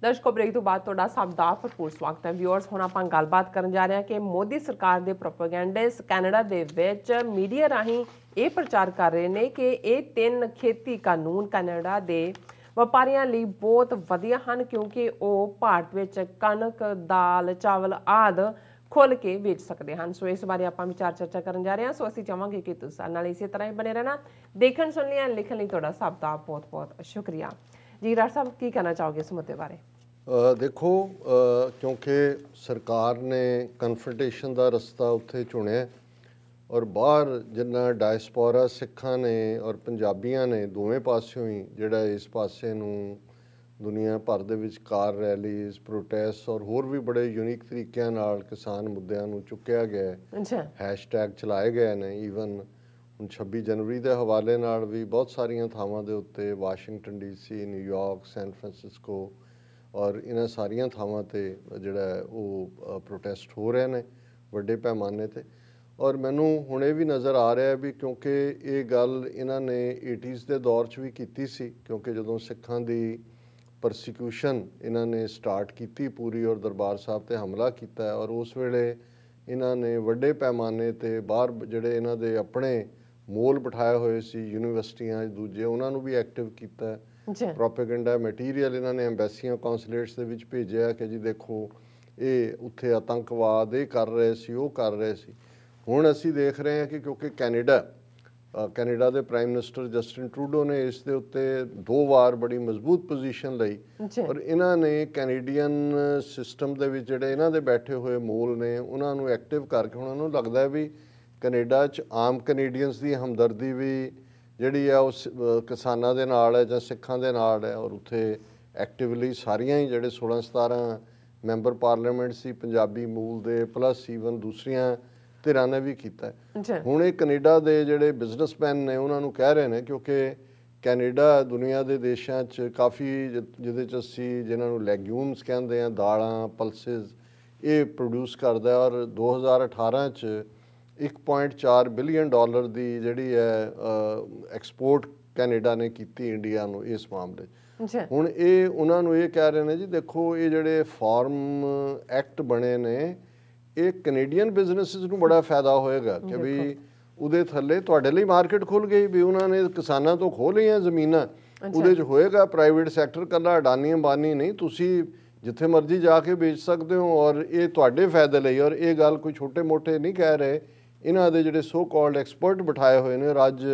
ਦਰਸ਼ਕੋ break ਤੋਂ ਬਾਅਦ ਤੁਹਾਡਾ ਸਭ ਦਾ ਭਰਪੂਰ ਸਵਾਗਤ ਹੈ। ਵਿਊਅਰਸ, ਹੁਣ ਆਪਾਂ ਗੱਲਬਾਤ ਕਰਨ ਜਾ ਰਹੇ ਹਾਂ ਕਿ ਮੋਦੀ ਸਰਕਾਰ ਦੇ ਪ੍ਰੋਪੇਗੈਂਡਿਸਟ ਕੈਨੇਡਾ ਦੇ ਵਿੱਚ ਮੀਡੀਆ ਰਾਹੀਂ ਇਹ ਪ੍ਰਚਾਰ ਕਰ ਰਹੇ ਨੇ ਕਿ ਇਹ 3 ਖੇਤੀ ਕਾਨੂੰਨ ਕੈਨੇਡਾ ਦੇ ਵਪਾਰੀਆਂ ਲਈ ਬਹੁਤ ਵਧੀਆ ਹਨ, ਕਿਉਂਕਿ ਉਹ ਭਾਰਤ ਵਿੱਚ ਕਣਕ, ਦਾਲ, ਚਾਵਲ ਆਦਿ ਖੁੱਲ੍ਹ ਕੇ ਵੇਚ ਸਕਦੇ ਹਨ। ਸੋ ਇਸ ਬਾਰੇ ਆਪਾਂ ਵਿਚਾਰ ਚਰਚਾ ਕਰਨ ਜਾ ਰਹੇ ਹਾਂ। ਸੋ ਅਸੀਂ ਚਾਹਾਂਗੇ ਕਿ ਤੁਸੀਂ ਸਾਡੇ ਨਾਲ ਇਸੇ ਤਰ੍ਹਾਂ ਹੀ ਬਣੇ ਰਹਿਣਾ। ਦੇਖਣ, ਸੁਣ ਲਿਆ, ਲਿਖਣ ਲਈ ਤੁਹਾਡਾ ਸਭ ਦਾ ਬਹੁਤ ਬਹੁਤ ਸ਼ੁਕਰੀਆ ਜੀ। ਰਾਜ ਸਾਹਿਬ, ਕੀ ਕਹਿਣਾ ਚਾਹੋਗੇ ਇਸ ਮੁੱਦੇ ਬਾਰੇ? ਦੇਖੋ, ਕਿਉਂਕਿ ਸਰਕਾਰ ਨੇ ਕਨਫਰੰਟੇਸ਼ਨ ਦਾ ਰਸਤਾ ਉੱਥੇ ਚੁਣਿਆ ਔਰ ਬਾਹਰ ਜਿੰਨਾ ਡਾਇਸਪੋਰਾ ਸਿੱਖਾਂ ਨੇ ਔਰ ਪੰਜਾਬੀਆਂ ਨੇ ਦੋਵੇਂ ਪਾਸਿਓਂ ਹੀ ਜਿਹੜਾ ਇਸ ਪਾਸੇ ਨੂੰ ਦੁਨੀਆ ਭਰ ਦੇ ਵਿੱਚ ਕਾਰ ਰੈਲੀਜ਼, ਪ੍ਰੋਟੈਸਟ ਔਰ ਹੋਰ ਵੀ ਬੜੇ ਯੂਨੀਕ ਤਰੀਕਿਆਂ ਨਾਲ ਕਿਸਾਨ ਮੁੱਦਿਆਂ ਨੂੰ ਚੁੱਕਿਆ ਗਿਆ ਹੈ। ਹੈਸ਼ਟੈਗ ਚਲਾਏ ਗਏ ਨੇ। ਈਵਨ ਹੁਣ 26 ਜਨਵਰੀ ਦੇ ਹਵਾਲੇ ਨਾਲ ਵੀ ਬਹੁਤ ਸਾਰੀਆਂ ਥਾਵਾਂ ਦੇ ਉੱਤੇ Washington DC, New York, San Francisco ਔਰ ਇਹਨਾਂ ਸਾਰੀਆਂ ਥਾਵਾਂ 'ਤੇ ਜਿਹੜਾ ਉਹ ਪ੍ਰੋਟੈਸਟ ਹੋ ਰਹੇ ਨੇ ਵੱਡੇ ਪੈਮਾਨੇ 'ਤੇ। ਔਰ ਮੈਨੂੰ ਹੁਣ ਇਹ ਵੀ ਨਜ਼ਰ ਆ ਰਿਹਾ ਵੀ ਕਿਉਂਕਿ ਇਹ ਗੱਲ ਇਹਨਾਂ ਨੇ 80s ਦੇ ਦੌਰ 'ਚ ਵੀ ਕੀਤੀ ਸੀ, ਕਿਉਂਕਿ ਜਦੋਂ ਸਿੱਖਾਂ ਦੀ ਪਰਸੀਕਿਊਸ਼ਨ ਇਹਨਾਂ ਨੇ ਸਟਾਰਟ ਕੀਤੀ ਪੂਰੀ ਔਰ ਦਰਬਾਰ ਸਾਹਿਬ 'ਤੇ ਹਮਲਾ ਕੀਤਾ ਔਰ ਉਸ ਵੇਲੇ ਇਹਨਾਂ ਨੇ ਵੱਡੇ ਪੈਮਾਨੇ 'ਤੇ ਬਾਹਰ ਜਿਹੜੇ ਇਹਨਾਂ ਦੇ ਆਪਣੇ ਮੋਲ ਬਿਠਾਏ ਹੋਏ ਸੀ ਯੂਨੀਵਰਸਿਟੀਆਂ ਦੂਜੇ, ਉਹਨਾਂ ਨੂੰ ਵੀ ਐਕਟਿਵ ਕੀਤਾ। ਪ੍ਰੋਪੇਗੈਂਡਾ ਮਟੀਰੀਅਲ ਇਹਨਾਂ ਨੇ ਐਮਬੈਸੀਆਂ, ਕੌਂਸੂਲੇਟਸ ਦੇ ਵਿੱਚ ਭੇਜਿਆ ਕਿ ਜੀ ਦੇਖੋ ਇਹ ਉੱਥੇ ਆਤੰਕਵਾਦ ਇਹ ਕਰ ਰਹੇ ਸੀ, ਉਹ ਕਰ ਰਹੇ ਸੀ। ਹੁਣ ਅਸੀਂ ਦੇਖ ਰਹੇ ਹਾਂ ਕਿ ਕਿਉਂਕਿ ਕੈਨੇਡਾ ਦੇ ਪ੍ਰਾਈਮ ਮਿਨਿਸਟਰ ਜਸਟਿਨ ਟਰੂਡੋ ਨੇ ਇਸ ਦੇ ਉੱਤੇ 2 ਵਾਰ ਬੜੀ ਮਜ਼ਬੂਤ ਪੋਜੀਸ਼ਨ ਲਈ ਔਰ ਇਹਨਾਂ ਨੇ ਕੈਨੇਡੀਅਨ ਸਿਸਟਮ ਦੇ ਵਿੱਚ ਜਿਹੜੇ ਇਹਨਾਂ ਦੇ ਬੈਠੇ ਹੋਏ ਮੋਲ ਨੇ ਉਹਨਾਂ ਨੂੰ ਐਕਟਿਵ ਕਰਕੇ ਉਹਨਾਂ ਨੂੰ ਲੱਗਦਾ ਵੀ ਕੈਨੇਡਾ 'ਚ ਆਮ ਕੈਨੇਡੀਅਨਸ ਦੀ ਹਮਦਰਦੀ ਵੀ ਜਿਹੜੀ ਹੈ ਉਸ ਕਿਸਾਨਾਂ ਦੇ ਨਾਲ ਹੈ ਜਾਂ ਸਿੱਖਾਂ ਦੇ ਨਾਲ ਹੈ। ਔਰ ਉੱਥੇ ਐਕਟਿਵਲੀ ਸਾਰੀਆਂ ਹੀ ਜਿਹੜੇ 16-17 ਮੈਂਬਰ ਪਾਰਲੀਮੈਂਟ ਸੀ ਪੰਜਾਬੀ ਮੂਲ ਦੇ, ਪਲੱਸ ਈਵਨ ਦੂਸਰੀਆਂ ਧਿਰਾਂ ਨੇ ਵੀ ਕੀਤਾ। ਹੁਣ ਇਹ ਕੈਨੇਡਾ ਦੇ ਜਿਹੜੇ ਬਿਜ਼ਨਸਮੈਨ ਨੇ ਉਹਨਾਂ ਨੂੰ ਕਹਿ ਰਹੇ ਨੇ, ਕਿਉਂਕਿ ਕੈਨੇਡਾ ਦੁਨੀਆ ਦੇ ਦੇਸ਼ਾਂ 'ਚ ਕਾਫੀ ਜਿਹਦੇ 'ਚ ਅਸੀਂ ਜਿਹਨਾਂ ਨੂੰ ਲੈਗਿਊਮਸ ਕਹਿੰਦੇ ਆ, ਦਾਲਾਂ, ਪਲਸਿਸ, ਇਹ ਪ੍ਰੋਡਿਊਸ ਕਰਦਾ ਔਰ 2018 'ਚ $1.4 ਬਿਲੀਅਨ ਦੀ ਜਿਹੜੀ ਹੈ ਐਕਸਪੋਰਟ ਕੈਨੇਡਾ ਨੇ ਕੀਤੀ ਇੰਡੀਆ ਨੂੰ ਇਸ ਮਾਮਲੇ 'ਚ। ਹੁਣ ਇਹ ਉਹਨਾਂ ਨੂੰ ਇਹ ਕਹਿ ਰਹੇ ਨੇ ਜੀ ਦੇਖੋ ਇਹ ਜਿਹੜੇ ਫਾਰਮ ਐਕਟ ਬਣੇ ਨੇ ਇਹ ਕੈਨੇਡੀਅਨ ਬਿਜ਼ਨਸਿਸ ਨੂੰ ਬੜਾ ਫਾਇਦਾ ਹੋਏਗਾ ਕਿ ਵੀ ਉਹਦੇ ਥੱਲੇ ਤੁਹਾਡੇ ਲਈ ਮਾਰਕੀਟ ਖੁੱਲ੍ਹ ਗਈ ਵੀ ਉਹਨਾਂ ਨੇ ਕਿਸਾਨਾਂ ਤੋਂ ਖੋਹ ਲਈਆਂ ਜ਼ਮੀਨਾਂ, ਉਹਦੇ 'ਚ ਹੋਏਗਾ ਪ੍ਰਾਈਵੇਟ ਸੈਕਟਰ, ਇਕੱਲਾ ਅਡਾਨੀ ਅੰਬਾਨੀ ਨਹੀਂ, ਤੁਸੀਂ ਜਿੱਥੇ ਮਰਜ਼ੀ ਜਾ ਕੇ ਵੇਚ ਸਕਦੇ ਹੋ ਔਰ ਇਹ ਤੁਹਾਡੇ ਫਾਇਦੇ ਲਈ। ਔਰ ਇਹ ਗੱਲ ਕੋਈ ਛੋਟੇ ਮੋਟੇ ਨਹੀਂ ਕਹਿ ਰਹੇ, ਇਹਨਾਂ ਦੇ ਜਿਹੜੇ ਸੋ ਕਾਲਡ ਐਕਸਪਰਟ ਬਿਠਾਏ ਹੋਏ ਨੇ। ਔਰ ਅੱਜ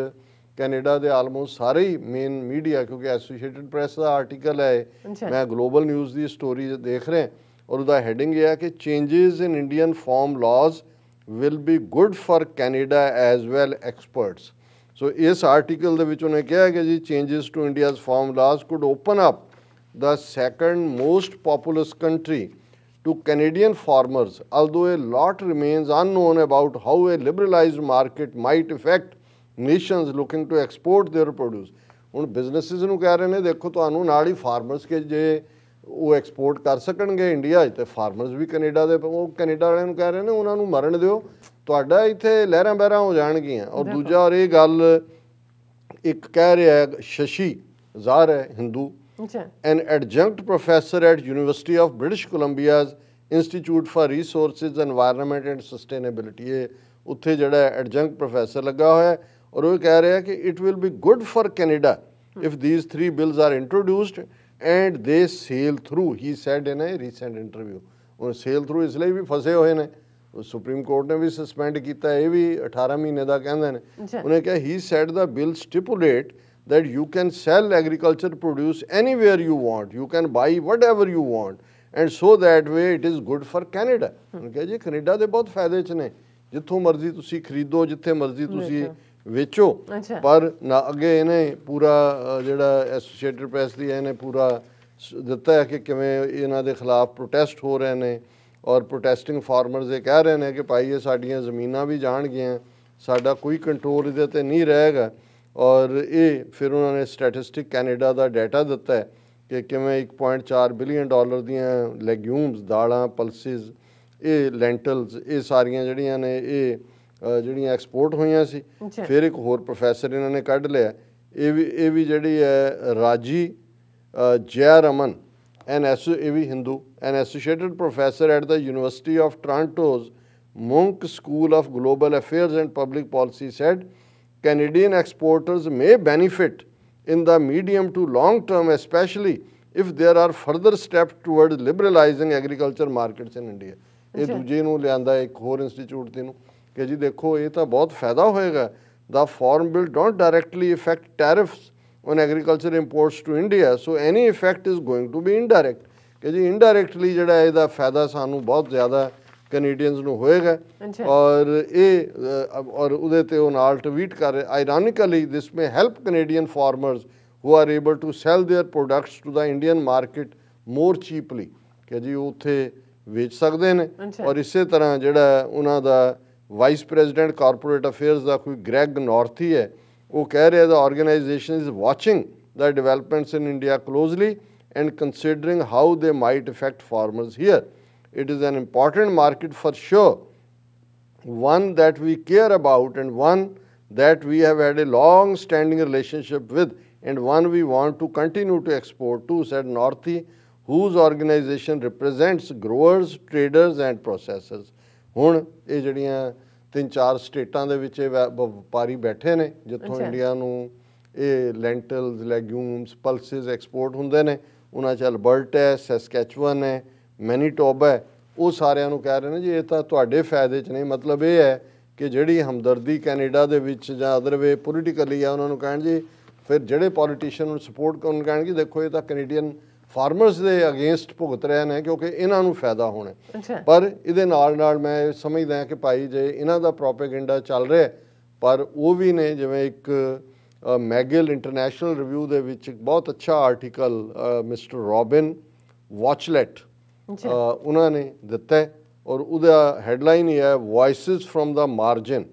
ਕੈਨੇਡਾ ਦੇ ਆਲਮੋਸਟ ਸਾਰੇ ਹੀ ਮੇਨ ਮੀਡੀਆ, ਕਿਉਂਕਿ ਐਸੋਸੀਏਟਡ ਪ੍ਰੈਸ ਦਾ ਆਰਟੀਕਲ ਹੈ, ਮੈਂ ਗਲੋਬਲ ਨਿਊਜ਼ ਦੀ ਸਟੋਰੀ ਦੇਖ ਰਿਹਾ ਔਰ ਉਹਦਾ ਹੈਡਿੰਗ ਇਹ ਹੈ ਕਿ changes in Indian farm laws will be good for Canada as well experts. So ਇਸ ਆਰਟੀਕਲ ਦੇ ਵਿੱਚ ਉਹਨੇ ਕਿਹਾ ਕਿ ਜੀ changes to India's farm laws could open up the second most populous country to Canadian farmers, although a lot remains unknown about how a liberalized market might affect nations looking to export their produce. ਹੁਣ businesses ਨੂੰ ਕਹਿ ਰਹੇ ਨੇ ਦੇਖੋ ਤੁਹਾਨੂੰ ਨਾਲ ਹੀ farmers ਕੇ ਜੇ ਉਹ ਐਕਸਪੋਰਟ ਕਰ ਸਕਣਗੇ ਇੰਡੀਆ 'ਚ, ਤੇ ਫਾਰਮਰਸ ਵੀ ਕੈਨੇਡਾ ਦੇ, ਉਹ ਕੈਨੇਡਾ ਵਾਲਿਆਂ ਨੂੰ ਕਹਿ ਰਹੇ ਨੇ ਉਹਨਾਂ ਨੂੰ ਮਰਨ ਦਿਓ, ਤੁਹਾਡਾ ਇੱਥੇ ਲਹਿਰਾਂ ਬਹਿਰਾਂ ਹੋ ਜਾਣਗੀਆਂ। ਔਰ ਦੂਜਾ, ਔਰ ਇਹ ਗੱਲ ਇੱਕ ਕਹਿ ਰਿਹਾ ਸ਼ਸ਼ੀ ਜ਼ਾਹਰ ਹੈ Hindu, an adjunct professor at University of British Columbia's Institute for Resources, Environment and Sustainability, ਇਹ ਉੱਥੇ ਜਿਹੜਾ ਐਡਜੰਕਟ ਪ੍ਰੋਫੈਸਰ ਲੱਗਾ ਹੋਇਆ ਔਰ ਉਹ ਕਹਿ ਰਿਹਾ ਕਿ it will be good for Canada if these 3 bills are introduced and they sail through, he said in a recent interview. ਉਹ sail through ਇਸ ਲਈ ਵੀ ਫਸੇ ਹੋਏ ਨੇ, ਸੁਪਰੀਮ ਕੋਰਟ ਨੇ ਵੀ ਸਸਪੈਂਡ ਕੀਤਾ, ਇਹ ਵੀ 18 ਮਹੀਨੇ ਦਾ ਕਹਿੰਦੇ ਨੇ। ਉਹਨੇ ਕਿਹਾ he said the bill stipulate that you can sell agriculture produce anywhere you want, you can buy whatever you want and so that way it is good for Canada. ਉਹਨੇ ਕਿਹਾ ਜੀ ਕੈਨੇਡਾ ਦੇ ਬਹੁਤ ਫਾਇਦੇ 'ਚ ਨੇ, ਜਿੱਥੋਂ ਮਰਜ਼ੀ ਤੁਸੀਂ ਖਰੀਦੋ, ਜਿੱਥੇ ਮਰਜ਼ੀ ਤੁਸੀਂ ਵੇਚੋ। ਪਰ ਨਾ ਅੱਗੇ ਇਹਨੇ ਪੂਰਾ ਜਿਹੜਾ ਐਸੋਸੀਏਟਡ ਪ੍ਰੈਸ ਦੀ ਇਹਨੇ ਪੂਰਾ ਦਿੱਤਾ ਹੈ ਕਿ ਕਿਵੇਂ ਇਹਨਾਂ ਦੇ ਖਿਲਾਫ ਪ੍ਰੋਟੈਸਟ ਹੋ ਰਹੇ ਨੇ ਔਰ ਪ੍ਰੋਟੈਸਟਿੰਗ ਫਾਰਮਰਸ ਇਹ ਕਹਿ ਰਹੇ ਨੇ ਕਿ ਭਾਈ ਇਹ ਸਾਡੀਆਂ ਜ਼ਮੀਨਾਂ ਵੀ ਜਾਣਗੀਆਂ, ਸਾਡਾ ਕੋਈ ਕੰਟਰੋਲ ਇਹਦੇ 'ਤੇ ਨਹੀਂ ਰਹੇਗਾ। ਔਰ ਇਹ ਫਿਰ ਉਹਨਾਂ ਨੇ ਸਟੈਟਿਸਟਿਕ ਕੈਨੇਡਾ ਦਾ ਡਾਟਾ ਦਿੱਤਾ ਹੈ ਕਿ ਕਿਵੇਂ $1.4 ਬਿਲੀਅਨ ਦੀਆਂ ਲੈਗਿਊਮਸ, ਦਾਲਾਂ, ਪਲਸਿਸ, ਇਹ ਲੈਂਟਲਸ, ਇਹ ਸਾਰੀਆਂ ਜਿਹੜੀਆਂ ਨੇ ਇਹ ਜਿਹੜੀਆਂ ਐਕਸਪੋਰਟ ਹੋਈਆਂ ਸੀ। ਫਿਰ ਇੱਕ ਹੋਰ ਪ੍ਰੋਫੈਸਰ ਇਹਨਾਂ ਨੇ ਕੱਢ ਲਿਆ, ਇਹ ਵੀ ਜਿਹੜੀ ਹੈ ਰਾਜੀ ਜੈ ਰਮਨ, ਇਹ ਵੀ Hindu, an associate professor at the University of Toronto's Munk School of Global Affairs and Public Policy said Canadian exporters may benefit in the medium to long term, especially if there are further steps towards liberalizing agriculture markets in India. ਇਹ ਦੂਜੇ ਨੂੰ ਲਿਆਂਦਾ ਇੱਕ ਹੋਰ institute ਤੇ ਨੂੰ ਕਿ ਜੀ ਦੇਖੋ ਇਹ ਤਾਂ ਬਹੁਤ ਫਾਇਦਾ ਹੋਏਗਾ. The Farm Bill don't directly affect tariffs on agriculture imports to India, so any effect is going to be indirect. ਕਿ ਜੀ indirectly ਜਿਹੜਾ ਇਹਦਾ ਫਾਇਦਾ ਸਾਨੂੰ ਬਹੁਤ ਜ਼ਿਆਦਾ ਕੈਨੇਡੀਅਨਸ ਨੂੰ ਹੋਏਗਾ. ਔਰ ਇਹ ਔਰ ਉਹਦੇ ਤੇ ਉਹ ਨਾਲ ਟਵੀਟ ਕਰ ਰਹੇ, ironically this may help Canadian farmers who are able to sell their products to the Indian market more cheaply, ਕਿ ਜੀ ਉਹ ਉੱਥੇ ਵੇਚ ਸਕਦੇ ਨੇ. ਔਰ ਇਸੇ ਤਰ੍ਹਾਂ ਜਿਹੜਾ ਉਹਨਾਂ ਦਾ ਵਾਈਸ ਪ੍ਰੈਜ਼ੀਡੈਂਟ ਕਾਰਪੋਰੇਟ ਅਫੇਅਰਸ ਦਾ ਕੋਈ ਗ੍ਰੈਗ ਨੌਰਥੀ ਹੈ, ਉਹ ਕਹਿ ਰਿਹਾ the organisation is watching the developments in India closely and considering how they might affect farmers here. It is an important market for sure, one that we care about and one that we have had a long-standing relationship with and one we want to continue to export to, said Northey, whose organization represents growers, traders and processors. ਹੁਣ ਇਹ ਜਿਹੜੀਆਂ 3-4 ਸਟੇਟਾਂ ਦੇ ਵਿੱਚ ਵਪਾਰੀ ਬੈਠੇ ਨੇ ਜਿੱਥੋਂ ਇੰਡੀਆ ਨੂੰ ਇਹ ਲੈਂਟਲਸ, ਲੈਗਿਊਮਸ, ਪਲਸਿਸ ਐਕਸਪੋਰਟ ਹੁੰਦੇ ਨੇ, ਉਹਨਾਂ 'ਚ ਅਲਬਰਟਾ ਹੈ, ਸੈਸਕੈਚੁਅਨ ਹੈ, ਮੈਨੀਟੋਬਾ ਹੈ, ਉਹ ਸਾਰਿਆਂ ਨੂੰ ਕਹਿ ਰਹੇ ਨੇ ਜੀ ਇਹ ਤਾਂ ਤੁਹਾਡੇ ਫਾਇਦੇ 'ਚ ਨਹੀਂ. ਮਤਲਬ ਇਹ ਹੈ ਕਿ ਜਿਹੜੀ ਹਮਦਰਦੀ ਕੈਨੇਡਾ ਦੇ ਵਿੱਚ ਜਾਂ ਅਦਰ ਵੇ ਪੋਲੀਟੀਕਲੀ ਆ, ਉਹਨਾਂ ਨੂੰ ਕਹਿਣ ਜੀ ਫਿਰ ਜਿਹੜੇ ਪੋਲੀਟੀਸ਼ੀਅਨ ਨੂੰ ਸਪੋਰਟ ਕਰਨ ਕਹਿਣਗੇ ਦੇਖੋ ਇਹ ਤਾਂ ਕੈਨੇਡੀਅਨ ਫਾਰਮਰਸ ਦੇ ਅਗੇਂਸਟ ਭੁਗਤ ਰਹੇ ਨੇ ਕਿਉਂਕਿ ਇਹਨਾਂ ਨੂੰ ਫਾਇਦਾ ਹੋਣਾ. ਪਰ ਇਹਦੇ ਨਾਲ ਨਾਲ ਮੈਂ ਸਮਝਦਾ ਕਿ ਭਾਈ ਜੇ ਇਹਨਾਂ ਦਾ ਪ੍ਰੋਪੇਗੈਂਡਾ ਚੱਲ ਰਿਹਾ, ਪਰ ਉਹ ਵੀ ਨੇ ਜਿਵੇਂ ਇੱਕ ਮੈਗਿਲ ਇੰਟਰਨੈਸ਼ਨਲ ਰਿਵਿਊ ਦੇ ਵਿੱਚ ਇੱਕ ਬਹੁਤ ਅੱਛਾ ਆਰਟੀਕਲ ਮਿਸਟਰ ਰੋਬਿਨ ਵਾਚਲੈਟ ਉਹਨਾਂ ਨੇ ਦਿੱਤਾ ਹੈ ਔਰ ਉਹਦਾ ਹੈਡਲਾਈਨ ਇਹ ਹੈ voices from the margin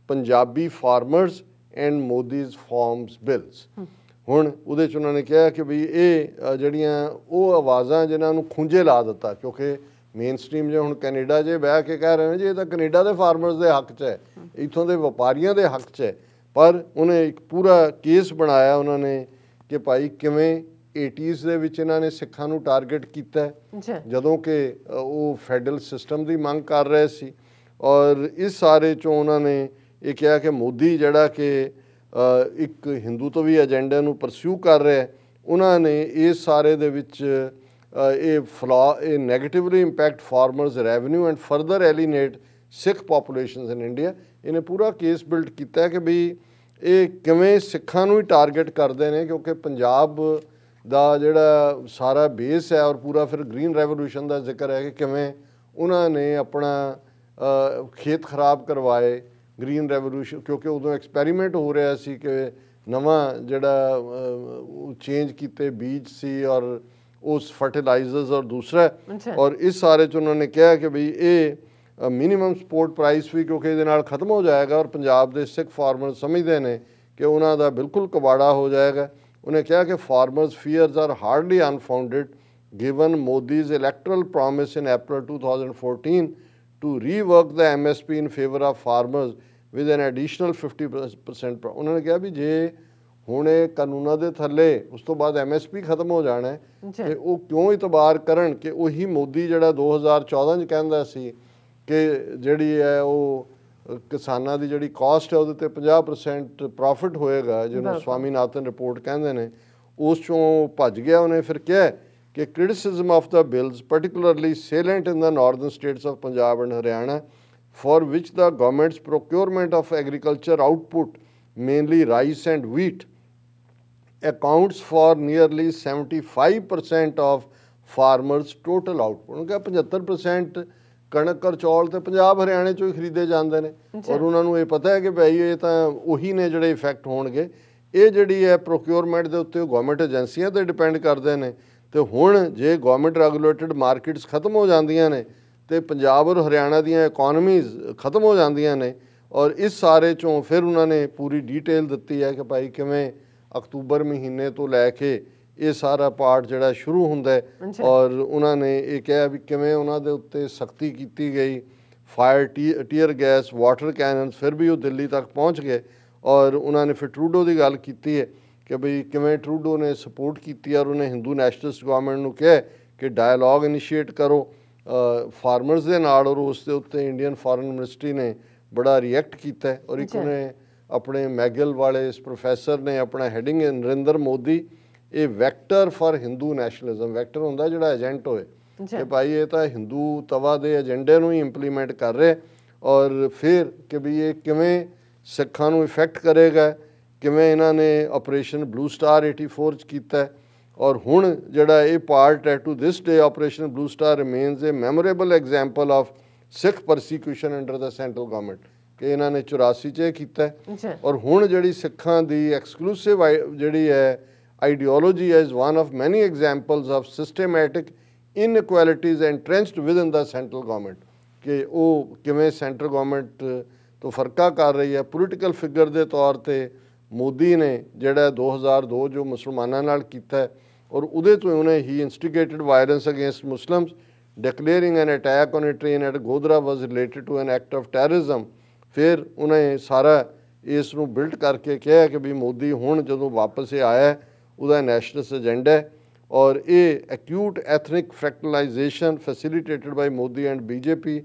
Punjabi farmers and Modi's farms bills. ਹੁਣ ਉਹਦੇ 'ਚ ਉਹਨਾਂ ਨੇ ਕਿਹਾ ਕਿ ਵੀ ਇਹ ਜਿਹੜੀਆਂ ਉਹ ਆਵਾਜ਼ਾਂ ਜਿਨ੍ਹਾਂ ਨੂੰ ਖੂੰਜੇ ਲਾ ਦਿੱਤਾ, ਕਿਉਂਕਿ ਮੇਨ ਸਟਰੀਮ ਜੇ ਹੁਣ ਕੈਨੇਡਾ 'ਚ ਬਹਿ ਕੇ ਕਹਿ ਰਹੇ ਨੇ ਜੀ ਇਹ ਤਾਂ ਕੈਨੇਡਾ ਦੇ ਫਾਰਮਰਸ ਦੇ ਹੱਕ 'ਚ ਹੈ, ਇੱਥੋਂ ਦੇ ਵਪਾਰੀਆਂ ਦੇ ਹੱਕ 'ਚ ਹੈ. ਪਰ ਉਹਨੇ ਇੱਕ ਪੂਰਾ ਕੇਸ ਬਣਾਇਆ ਉਹਨਾਂ ਨੇ ਕਿ ਭਾਈ ਕਿਵੇਂ 80s ਦੇ ਵਿੱਚ ਇਹਨਾਂ ਨੇ ਸਿੱਖਾਂ ਨੂੰ ਟਾਰਗੇਟ ਕੀਤਾ ਜਦੋਂ ਕਿ ਉਹ ਫੈਡਰਲ ਸਿਸਟਮ ਦੀ ਮੰਗ ਕਰ ਰਹੇ ਸੀ. ਔਰ ਇਸ ਸਾਰੇ 'ਚੋਂ ਉਹਨਾਂ ਨੇ ਇਹ ਕਿਹਾ ਕਿ ਮੋਦੀ ਜਿਹੜਾ ਕਿ ਇੱਕ ਹਿੰਦੂ ਤੋਂ ਵੀ ਏਜੰਡੇ ਨੂੰ ਪਰਸਿਊ ਕਰ ਰਿਹਾ, ਉਹਨਾਂ ਨੇ ਇਸ ਸਾਰੇ ਦੇ ਵਿੱਚ ਇਹ negatively impact farmers revenue and further alienate Sikh populations in India. ਇਹਨੇ ਪੂਰਾ ਕੇਸ ਬਿਲਡ ਕੀਤਾ ਕਿ ਵੀ ਇਹ ਕਿਵੇਂ ਸਿੱਖਾਂ ਨੂੰ ਹੀ ਟਾਰਗੇਟ ਕਰਦੇ ਨੇ, ਕਿਉਂਕਿ ਪੰਜਾਬ ਦਾ ਜਿਹੜਾ ਸਾਰਾ ਬੇਸ ਹੈ ਔਰ ਪੂਰਾ ਫਿਰ ਗ੍ਰੀਨ ਰੈਵੋਲੂਸ਼ਨ ਦਾ ਜ਼ਿਕਰ ਹੈ ਕਿ ਕਿਵੇਂ ਉਹਨਾਂ ਨੇ ਆਪਣਾ ਖੇਤ ਖਰਾਬ ਕਰਵਾਏ ਗ੍ਰੀਨ ਰੈਵੋਲੂਸ਼ਨ, ਕਿਉਂਕਿ ਉਦੋਂ ਐਕਸਪੈਰੀਮੈਂਟ ਹੋ ਰਿਹਾ ਸੀ ਕਿ ਨਵਾਂ ਜਿਹੜਾ ਚੇਂਜ ਕੀਤੇ ਬੀਜ ਸੀ ਔਰ ਉਸ ਫਰਟੀਲਾਈਜ਼ਰਸ ਔਰ ਦੂਸਰਾ. ਔਰ ਇਸ ਸਾਰੇ 'ਚ ਉਹਨਾਂ ਨੇ ਕਿਹਾ ਕਿ ਬਈ ਇਹ ਮਿਨੀਮਮ ਸਪੋਰਟ ਪ੍ਰਾਈਸ ਵੀ ਕਿਉਂਕਿ ਇਹਦੇ ਨਾਲ ਖਤਮ ਹੋ ਜਾਏਗਾ ਔਰ ਪੰਜਾਬ ਦੇ ਸਿੱਖ ਫਾਰਮਰ ਸਮਝਦੇ ਨੇ ਕਿ ਉਹਨਾਂ ਦਾ ਬਿਲਕੁਲ ਕਬਾੜਾ ਹੋ ਜਾਏਗਾ. ਉਹਨੇ ਕਿਹਾ ਕਿ farmers fears are hardly unfounded given Modi's electoral promise in April 2014 to rework the MSP in favour of farmers with an additional 50%. ਉਹਨਾਂ ਨੇ ਕਿਹਾ ਵੀ ਜੇ ਹੁਣ ਇਹ ਕਾਨੂੰਨਾਂ ਦੇ ਥੱਲੇ ਉਸ ਤੋਂ ਬਾਅਦ MSP ਖਤਮ ਹੋ ਜਾਣਾ ਤੇ ਉਹ ਕਿਉਂ ਇਤਬਾਰ ਕਰਨ ਕਿ ਉਹੀ ਮੋਦੀ ਜਿਹੜਾ 2014 'ਚ ਕਹਿੰਦਾ ਸੀ ਕਿ ਜਿਹੜੀ ਹੈ ਉਹ ਕਿਸਾਨਾਂ ਦੀ ਜਿਹੜੀ ਕਾਸਟ ਹੈ ਉਹਦੇ 'ਤੇ 50% ਪ੍ਰੋਫਿਟ ਹੋਏਗਾ, ਜਿਹਨੂੰ ਸਵਾਮੀਨਾਥਨ ਰਿਪੋਰਟ ਕਹਿੰਦੇ ਨੇ, ਉਸ 'ਚੋਂ ਭੱਜ ਗਿਆ ਉਹਨੇ. ਫਿਰ ਕਿਹਾ ਕਿ criticism of the bills particularly salient in the northern states of Punjab and Haryana for which the government's procurement of agriculture output mainly rice and wheat accounts for nearly 75% of farmers total output. ਉਹਨੇ ਕਿਹਾ 75% ਕਣਕ ਔਰ ਚੌਲ ਤੇ ਪੰਜਾਬ ਹਰਿਆਣੇ 'ਚੋਂ ਹੀ ਖਰੀਦੇ ਜਾਂਦੇ ਨੇ ਔਰ ਉਹਨਾਂ ਨੂੰ ਇਹ ਪਤਾ ਹੈ ਕਿ ਭਾਈ ਇਹ ਤਾਂ ਉਹੀ ਨੇ ਜਿਹੜੇ ਇਫੈਕਟ ਹੋਣਗੇ. ਇਹ ਜਿਹੜੀ ਹੈ ਪ੍ਰੋਕਿਉਰਮੈਂਟ ਦੇ ਉੱਤੇ ਗਵਰਨਮੈਂਟ ਏਜੰਸੀਆਂ 'ਤੇ ਡਿਪੈਂਡ ਕਰਦੇ ਨੇ. ਤੇ ਹੁਣ ਜੇ ਗਵਰਨਮੈਂਟ ਰੈਗੂਲੇਟਡ ਮਾਰਕੀਟਸ ਖਤਮ ਹੋ ਜਾਂਦੀਆਂ ਨੇ ਤੇ ਪੰਜਾਬ ਔਰ ਹਰਿਆਣਾ ਦੀਆਂ ਇਕੋਨਮੀਜ਼ ਖਤਮ ਹੋ ਜਾਂਦੀਆਂ ਨੇ. ਔਰ ਇਸ ਸਾਰੇ 'ਚੋਂ ਫਿਰ ਉਹਨਾਂ ਨੇ ਪੂਰੀ ਡੀਟੇਲ ਦਿੱਤੀ ਹੈ ਕਿ ਭਾਈ ਕਿਵੇਂ ਅਕਤੂਬਰ ਮਹੀਨੇ ਤੋਂ ਲੈ ਕੇ ਇਹ ਸਾਰਾ ਪਾਰਟ ਜਿਹੜਾ ਸ਼ੁਰੂ ਹੁੰਦਾ ਹੈ. ਔਰ ਉਹਨਾਂ ਨੇ ਇਹ ਕਿਹਾ ਵੀ ਕਿਵੇਂ ਉਹਨਾਂ ਦੇ ਉੱਤੇ ਸਖਤੀ ਕੀਤੀ ਗਈ, ਫਾਇਰ ਟੀਅਰ ਗੈਸ, ਵਾਟਰ ਕੈਨਨਸ, ਫਿਰ ਵੀ ਉਹ ਦਿੱਲੀ ਤੱਕ ਪਹੁੰਚ ਗਏ. ਔਰ ਉਹਨਾਂ ਨੇ ਫਿਰ ਟਰੂਡੋ ਦੀ ਗੱਲ ਕੀਤੀ ਹੈ ਕਿ ਬਈ ਕਿਵੇਂ ਟਰੂਡੋ ਨੇ ਸਪੋਰਟ ਕੀਤੀ ਔਰ ਉਹਨੇ ਹਿੰਦੂ ਨੈਸ਼ਨਲਿਸਟ ਗਵਰਨਮੈਂਟ ਨੂੰ ਕਿਹਾ ਕਿ ਡਾਇਲੋਗ ਇਨੀਸ਼ੀਏਟ ਕਰੋ ਫਾਰਮਰਸ ਦੇ ਨਾਲ, ਔਰ ਉਸ ਦੇ ਉੱਤੇ ਇੰਡੀਅਨ ਫੋਰਨ ਮਿਨਿਸਟਰੀ ਨੇ ਬੜਾ ਰਿਐਕਟ ਕੀਤਾ ਔਰ ਇੱਕ ਉਹਨੇ ਆਪਣੇ ਮੈਗਲ ਵਾਲੇ ਇਸ ਪ੍ਰੋਫੈਸਰ ਨੇ ਆਪਣਾ ਹੈਡਿੰਗ ਨਰਿੰਦਰ ਮੋਦੀ ਇਹ vector for Hindu nationalism, vector ਹੁੰਦਾ ਜਿਹੜਾ ਏਜੰਟ ਹੋਏ ਕਿ ਭਾਈ ਇਹ ਤਾਂ ਹਿੰਦੂ ਤਵਾ ਦੇ ਏਜੰਡੇ ਨੂੰ ਹੀ ਇੰਪਲੀਮੈਂਟ ਕਰ ਰਿਹਾ ਔਰ ਫਿਰ ਕਿ ਵੀ ਇਹ ਕਿਵੇਂ ਸਿੱਖਾਂ ਨੂੰ ਇਫੈਕਟ ਕਰੇਗਾ, ਕਿਵੇਂ ਇਹਨਾਂ ਨੇ ਆਪਰੇਸ਼ਨ ਬਲੂ ਸਟਾਰ 84 'ਚ ਕੀਤਾ ਔਰ ਹੁਣ ਜਿਹੜਾ ਇਹ ਪਾਰਟ ਹੈ to this day operation blue star remains a memorable example of Sikh persecution under the central government ਕਿ ਇਹਨਾਂ ਨੇ 84 'ਚ ਇਹ ਕੀਤਾ ਔਰ ਹੁਣ ਜਿਹੜੀ ਸਿੱਖਾਂ ਦੀ ਐਕਸਕਲੂਸਿਵ ਜਿਹੜੀ ਹੈ ideology is one of many examples of systematic inequalities entrenched within the central government ਕਿ ਉਹ ਕਿਵੇਂ ਸੈਂਟਰ ਗਵਰਨਮੈਂਟ ਤੋਂ ਫਰਕਾ ਕਰ ਰਹੀ ਹੈ। ਪੋਲੀਟੀਕਲ ਫਿਗਰ ਦੇ ਤੌਰ ਤੇ ਮੋਦੀ ਨੇ ਜਿਹੜਾ 2002 ਜੋ ਮੁਸਲਮਾਨਾਂ ਨਾਲ ਕੀਤਾ ਔਰ ਉਹਦੇ ਤੋਂ ਉਹਨੇ he instigated violence against Muslims declaring an attack on a train at Godhra was related to an act of terrorism. ਫਿਰ ਉਹਨੇ ਸਾਰਾ ਇਸ ਨੂੰ ਬਿਲਡ ਕਰਕੇ ਕਿਹਾ ਕਿ ਵੀ ਮੋਦੀ ਹੁਣ ਜਦੋਂ ਵਾਪਸ ਇਹ ਆਇਆ ਉਹਦਾ ਨੈਸ਼ਨਲਿਸਟ ਏਜੰਡਾ ਹੈ ਔਰ ਇਹ acute ethnic fractalization facilitated by Modi and BJP.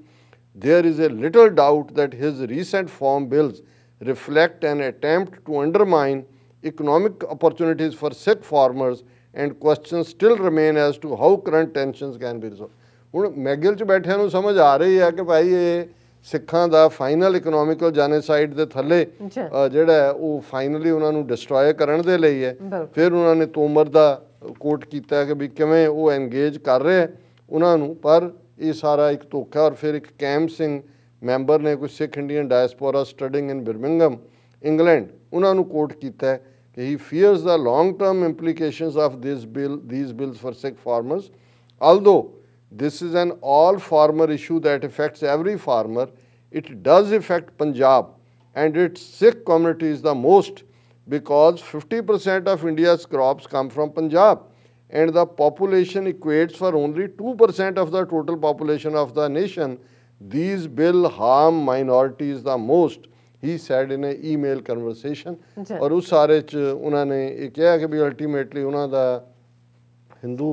There is a little doubt that his recent farm bills reflect an attempt to undermine economic opportunities for Sikh farmers and questions still remain as to how current tensions can be resolved. ਹੁਣ McGill 'ਚ ਬੈਠਿਆਂ ਨੂੰ ਸਮਝ ਆ ਰਹੀ ਹੈ ਕਿ ਭਾਈ ਇਹ ਸਿੱਖਾਂ ਦਾ ਫਾਈਨਲ ਇਕਨੋਮਿਕਲ ਜੈਨੋਸਾਈਡ ਦੇ ਥੱਲੇ ਜਿਹੜਾ ਉਹ ਫਾਈਨਲੀ ਉਹਨਾਂ ਨੂੰ ਡਿਸਟਰੋਏ ਕਰਨ ਦੇ ਲਈ ਹੈ। ਫਿਰ ਉਹਨਾਂ ਨੇ ਤੋਮਰ ਦਾ ਕੋਟ ਕੀਤਾ ਕਿ ਵੀ ਕਿਵੇਂ ਉਹ ਐਨਗੇਜ ਕਰ ਰਹੇ ਉਹਨਾਂ ਨੂੰ, ਪਰ ਇਹ ਸਾਰਾ ਇੱਕ ਧੋਖਾ। ਔਰ ਫਿਰ ਇੱਕ ਕੈਮ ਸਿੰਘ ਮੈਂਬਰ ਨੇ ਕੋਈ Sikh Indian diaspora studying in Birmingham England, ਉਹਨਾਂ ਨੂੰ ਕੋਟ ਕੀਤਾ ਕਿ he fears the long term implications of these bills for Sikh farmers. Although this is an all farmer issue that affects every farmer, it does affect Punjab and its Sikh communities the most because 50% of India's crops come from Punjab and the population equates for only 2% of the total population of the nation. These bill harm minorities the most, he said in an email conversation. और उस सारे च उन्होंने ये कहा कि भी ultimately उन्होंने हिंदू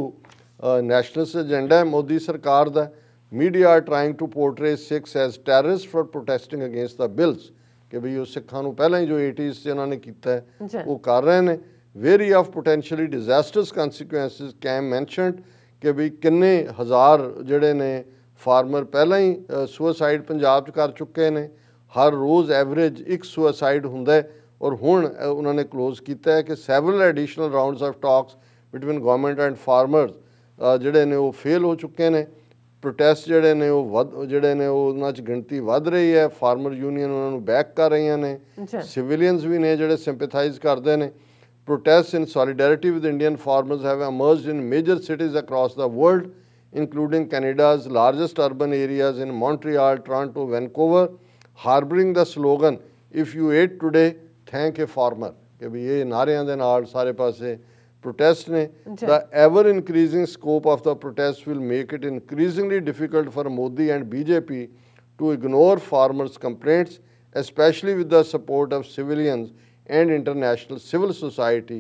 ਨੈਸ਼ਨਲਿਸਟ ਏਜੰਡਾ ਹੈ ਮੋਦੀ ਸਰਕਾਰ ਦਾ। Media are trying to portray Sikhs as terrorist for protesting against the bills ਕਿ ਵੀ ਉਹ ਸਿੱਖਾਂ ਨੂੰ ਪਹਿਲਾਂ ਹੀ ਜੋ 80s 'ਚ ਉਹਨਾਂ ਨੇ ਕੀਤਾ ਉਹ ਕਰ ਰਹੇ ਨੇ। Very of potentially disasters consequences came mentioned ਕਿ ਵੀ ਕਿੰਨੇ ਹਜ਼ਾਰ ਜਿਹੜੇ ਨੇ ਫਾਰਮਰ ਪਹਿਲਾਂ ਹੀ ਸੁਸਾਈਡ ਪੰਜਾਬ 'ਚ ਕਰ ਚੁੱਕੇ ਨੇ। ਹਰ ਰੋਜ਼ ਐਵਰੇਜ ਇੱਕ ਸੁਸਾਈਡ ਹੁੰਦਾ ਔਰ ਹੁਣ ਉਹਨਾਂ ਨੇ ਕਲੋਜ਼ ਕੀਤਾ ਹੈ ਕਿ several additional rounds of talks between government and farmers ਜਿਹੜੇ ਨੇ ਉਹ ਫੇਲ ਹੋ ਚੁੱਕੇ ਨੇ। ਪ੍ਰੋਟੈਸਟ ਜਿਹੜੇ ਨੇ ਉਹ ਜਿਹੜੇ ਨੇ ਉਹਨਾਂ 'ਚ ਗਿਣਤੀ ਵੱਧ ਰਹੀ ਹੈ। ਫਾਰਮਰ ਯੂਨੀਅਨ ਉਹਨਾਂ ਨੂੰ ਬੈਕ ਕਰ ਰਹੀਆਂ ਨੇ, ਸਿਵਿਲੀਅਨਸ ਵੀ ਨੇ ਜਿਹੜੇ ਸਿੰਪੈਥਾਈਜ਼ ਕਰਦੇ ਨੇ। Protest in solidarity with Indian farmers have emerged in major cities across the world including Canada's largest urban areas in Montreal, Toronto, Vancouver, harboring the slogan, if you ate today, thank a farmer. ਕਿ ਵੀ ਇਹ ਨਾਰਿਆਂ ਦੇ ਨਾਲ ਸਾਰੇ ਪਾਸੇ protest ਨੇ। The ever increasing scope of the protest will make it increasingly difficult for Modi and BJP to ignore farmers' complaints, especially with the support of civilians and international civil society,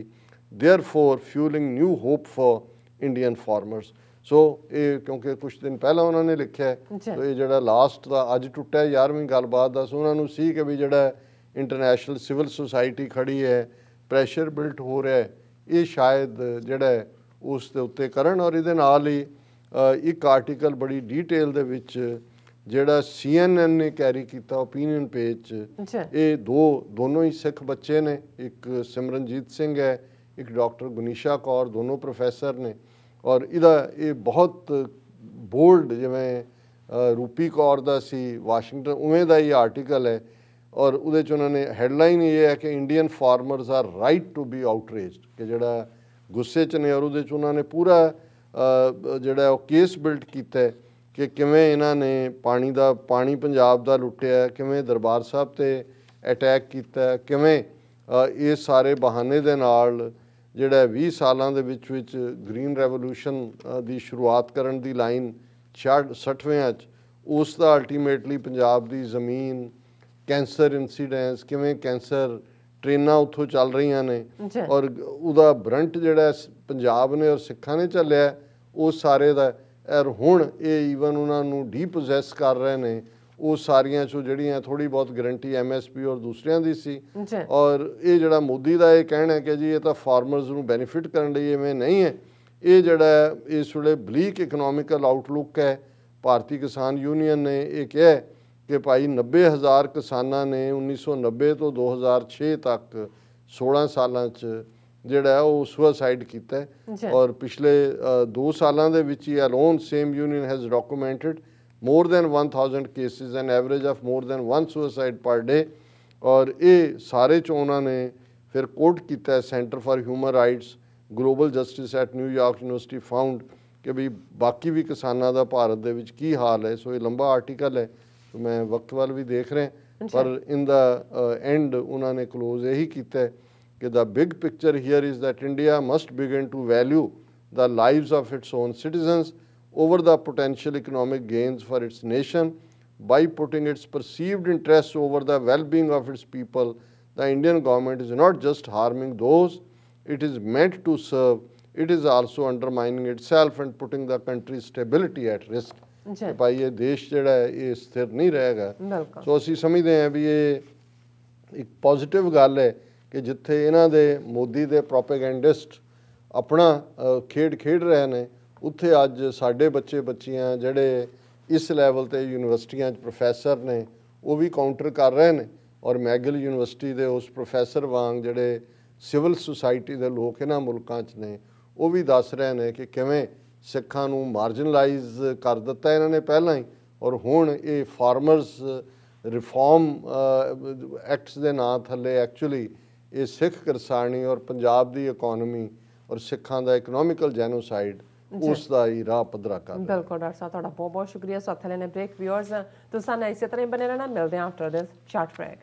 therefore fueling new hope for Indian farmers. ਸੋ ਇਹ ਕਿਉਂਕਿ ਕੁਛ ਦਿਨ ਪਹਿਲਾਂ ਉਹਨਾਂ ਨੇ ਲਿਖਿਆ ਸੋ ਇਹ ਜਿਹੜਾ ਲਾਸਟ ਦਾ ਅੱਜ ਟੁੱਟਿਆ 11ਵੀਂ ਗੱਲਬਾਤ ਦਾ ਸੋ ਉਹਨਾਂ ਨੂੰ ਸੀ ਕਿ ਵੀ ਜਿਹੜਾ ਇੰਟਰਨੈਸ਼ਨਲ ਸਿਵਲ ਸੁਸਾਇਟੀ ਖੜੀ ਹੈ, ਪ੍ਰੈਸ਼ਰ ਬਿਲਟ ਹੋ ਰਿਹਾ ਹੈ, ਇਹ ਸ਼ਾਇਦ ਜਿਹੜਾ ਉਸ ਦੇ ਉੱਤੇ ਕਰਨ। ਔਰ ਇਹਦੇ ਨਾਲ ਹੀ ਇੱਕ ਆਰਟੀਕਲ ਬੜੀ ਡੀਟੇਲ ਦੇ ਵਿੱਚ ਜਿਹੜਾ CNN ਨੇ ਕੈਰੀ ਕੀਤਾ ਓਪੀਨੀਅਨ ਪੇਜ 'ਚ, ਇਹ ਦੋਨੋਂ ਹੀ ਸਿੱਖ ਬੱਚੇ ਨੇ, ਇੱਕ ਸਿਮਰਨਜੀਤ ਸਿੰਘ ਹੈ, ਇੱਕ ਡਾਕਟਰ ਗੁਨੀਸ਼ਾ ਕੌਰ, ਦੋਨੋਂ ਪ੍ਰੋਫੈਸਰ ਨੇ। ਔਰ ਇਹਦਾ ਇਹ ਬਹੁਤ ਬੋਲਡ ਜਿਵੇਂ ਰੂਪੀ ਕੌਰ ਦਾ ਸੀ ਵਾਸ਼ਿੰਗਟਨ ਉਵੇਂ ਦਾ ਹੀ ਆਰਟੀਕਲ ਹੈ। ਔਰ ਉਹਦੇ 'ਚ ਉਹਨਾਂ ਨੇ ਹੈਡਲਾਈਨ ਇਹ ਹੈ ਕਿ Indian farmers are right to be outraged, ਕਿ ਜਿਹੜਾ ਗੁੱਸੇ 'ਚ ਨੇ। ਔਰ ਉਹਦੇ 'ਚ ਉਹਨਾਂ ਨੇ ਪੂਰਾ ਜਿਹੜਾ ਉਹ ਕੇਸ ਬਿਲਡ ਕੀਤਾ ਕਿ ਕਿਵੇਂ ਇਹਨਾਂ ਨੇ ਪਾਣੀ ਪੰਜਾਬ ਦਾ ਲੁੱਟਿਆ, ਕਿਵੇਂ ਦਰਬਾਰ ਸਾਹਿਬ 'ਤੇ ਅਟੈਕ ਕੀਤਾ, ਕਿਵੇਂ ਇਸ ਸਾਰੇ ਬਹਾਨੇ ਦੇ ਨਾਲ ਜਿਹੜਾ 20 ਸਾਲਾਂ ਦੇ ਵਿੱਚ ਗ੍ਰੀਨ ਰੈਵੋਲੂਸ਼ਨ ਦੀ ਸ਼ੁਰੂਆਤ ਕਰਨ ਦੀ ਲਾਈਨ 60ਵੇਂ 'ਚ ਉਸ ਦਾ ਅਲਟੀਮੇਟਲੀ ਪੰਜਾਬ ਦੀ ਜ਼ਮੀਨ, ਕੈਂਸਰ ਇਨਸੀਡੈਂਸ, ਕਿਵੇਂ ਕੈਂਸਰ ਟ੍ਰੇਨਾਂ ਉੱਥੋਂ ਚੱਲ ਰਹੀਆਂ ਨੇ ਜੀ ਔਰ ਉਹਦਾ ਬਰੰਟ ਜਿਹੜਾ ਪੰਜਾਬ ਨੇ ਔਰ ਸਿੱਖਾਂ ਨੇ ਚੱਲਿਆ ਉਹ ਸਾਰੇ ਦਾ। ਔਰ ਹੁਣ ਇਹ ਈਵਨ ਉਹਨਾਂ ਨੂੰ ਡੀਪੋਜੈਸ ਕਰ ਰਹੇ ਨੇ ਉਹ ਸਾਰੀਆਂ ਚੋਂ ਜਿਹੜੀਆਂ ਥੋੜੀ ਬਹੁਤ ਗਰੰਟੀ ਐਮਐਸਪੀ ਔਰ ਦੂਸਰਿਆਂ ਦੀ ਸੀ। ਜੀ ਔਰ ਇਹ ਜਿਹੜਾ ਮੋਦੀ ਦਾ ਇਹ ਕਹਿਣਾ ਹੈ ਕਿ ਜੀ ਇਹ ਤਾਂ ਫਾਰਮਰਸ ਨੂੰ ਬੈਨੀਫਿਟ ਕਰਨ ਲਈ ਐਵੇਂ ਨਹੀਂ ਹੈ। ਇਹ ਜਿਹੜਾ ਇਸ ਵੇਲੇ ਬਲੀਕ ਇਕਨੋਮਿਕਲ ਆਊਟਲੁੱਕ ਹੈ। ਭਾਰਤੀ ਕਿਸਾਨ ਯੂਨੀਅਨ ਨੇ ਇਹ ਕਿਹਾ ਕਿ ਭਾਈ 90,000 ਕਿਸਾਨਾਂ ਨੇ 1990 ਤੋਂ 2006 ਤੱਕ 16 ਸਾਲਾਂ 'ਚ ਜਿਹੜਾ ਉਹ ਸੁਸਾਈਡ ਕੀਤਾ ਜੀ ਔਰ ਪਿਛਲੇ 2 ਸਾਲਾਂ ਦੇ ਵਿੱਚ ਹੀ alone same union has documented more than 1000 cases an average of more than 1 suicide per day। ਔਰ ਇਹ ਸਾਰੇ 'ਚੋਂ ਉਹਨਾਂ ਨੇ ਫਿਰ ਕੋਟ ਕੀਤਾ centre for human rights global justice at New York university found ਕਿ ਵੀ ਬਾਕੀ ਵੀ ਕਿਸਾਨਾਂ ਦਾ ਭਾਰਤ ਦੇ ਵਿੱਚ ਕੀ ਹਾਲ ਹੈ। ਸੋ ਇਹ ਲੰਬਾ ਆਰਟੀਕਲ ਹੈ, ਮੈਂ ਵਕਤ ਵੱਲ ਵੀ ਦੇਖ ਰਿਹਾ ਪਰ ਇਨ ਦਾ ਐਂਡ ਉਹਨਾਂ ਨੇ ਕਲੋਜ਼ ਇਹੀ ਕੀਤਾ ਕਿ the big picture here is that India must begin to value the lives of its own citizens over the potential economic gains for its nation by putting its perceived interests over the well-being of its people. The Indian government is not just harming those it is meant to serve, it is also undermining itself and putting the country's stability at risk। ਜੀ ਭਾਈ ਇਹ ਦੇਸ਼ ਜਿਹੜਾ ਹੈ ਇਹ ਸਥਿਰ ਨਹੀਂ ਰਹੇਗਾ। ਬਿਲਕੁਲ ਸੋ ਅਸੀਂ ਸਮਝਦੇ ਹਾਂ ਵੀ ਇਹ ਇੱਕ ਪੋਜ਼ਿਟਿਵ ਗੱਲ ਹੈ ਕਿ ਜਿੱਥੇ ਇਹਨਾਂ ਦੇ ਮੋਦੀ ਦੇ ਪ੍ਰੋਪੇਗੈਂਡਿਸਟ ਆਪਣਾ ਖੇਡ ਰਹੇ ਨੇ ਉੱਥੇ ਅੱਜ ਸਾਡੇ ਬੱਚੇ ਬੱਚੀਆਂ ਜਿਹੜੇ ਇਸ ਲੈਵਲ ਤੇ ਯੂਨੀਵਰਸਿਟੀਆਂ 'ਚ ਪ੍ਰੋਫੈਸਰ ਨੇ ਉਹ ਵੀ ਕਾਊਂਟਰ ਕਰ ਰਹੇ ਨੇ। ਔਰ ਮੈਗਿਲ ਯੂਨੀਵਰਸਿਟੀ ਦੇ ਉਸ ਪ੍ਰੋਫੈਸਰ ਵਾਂਗ ਜਿਹੜੇ ਸਿਵਲ ਸੁਸਾਇਟੀ ਦੇ ਲੋਕ ਇਹਨਾਂ ਮੁਲਕਾਂ 'ਚ ਨੇ ਉਹ ਵੀ ਦੱਸ ਰਹੇ ਨੇ ਕਿ ਕਿਵੇਂ ਸਿੱਖਾਂ ਨੂੰ ਮਾਰਜਨਲਾਈਜ਼ ਕਰ ਦਿੱਤਾ ਇਹਨਾਂ ਨੇ ਪਹਿਲਾਂ ਹੀ ਔਰ ਹੁਣ ਇਹ ਫਾਰਮਰਸ ਰਿਫਾਰਮ ਐਕਟਸ ਦੇ ਨਾਂ ਥੱਲੇ ਐਕਚੁਅਲੀ ਇਹ ਸਿੱਖ ਕਿਰਸਾਨੀ ਔਰ ਪੰਜਾਬ ਦੀ ਇਕੋਨਮੀ ਔਰ ਸਿੱਖਾਂ ਦਾ ਇਕਨੋਮਿਕਲ ਜੈਨੋਸਾਈਡ ਉਸ ਦਾ ਹੀ ਰਾਹ ਪੱਧਰਾ ਕਰ ਰਿਹਾ। ਬਿਲਕੁਲ ਡਾਕਟਰ ਸਾਹਿਬ ਤੁਹਾਡਾ ਬਹੁਤ ਬਹੁਤ ਸ਼ੁਕਰੀਆ। ਸਾਥ ਲੈਣੇ ਬ੍ਰੇਕ ਵਿਊਅਰਸ ਤੁਸੀਂ ਸਾਨੂੰ ਇਸੇ ਤਰ੍ਹਾਂ ਹੀ ਬਣੇ ਰਹਿਣਾ। ਮਿਲਦੇ ਹਾਂ ਆਫਟਰ ਦਿਸ ਸ਼ਾਰਟ ਬ੍ਰੇਕ।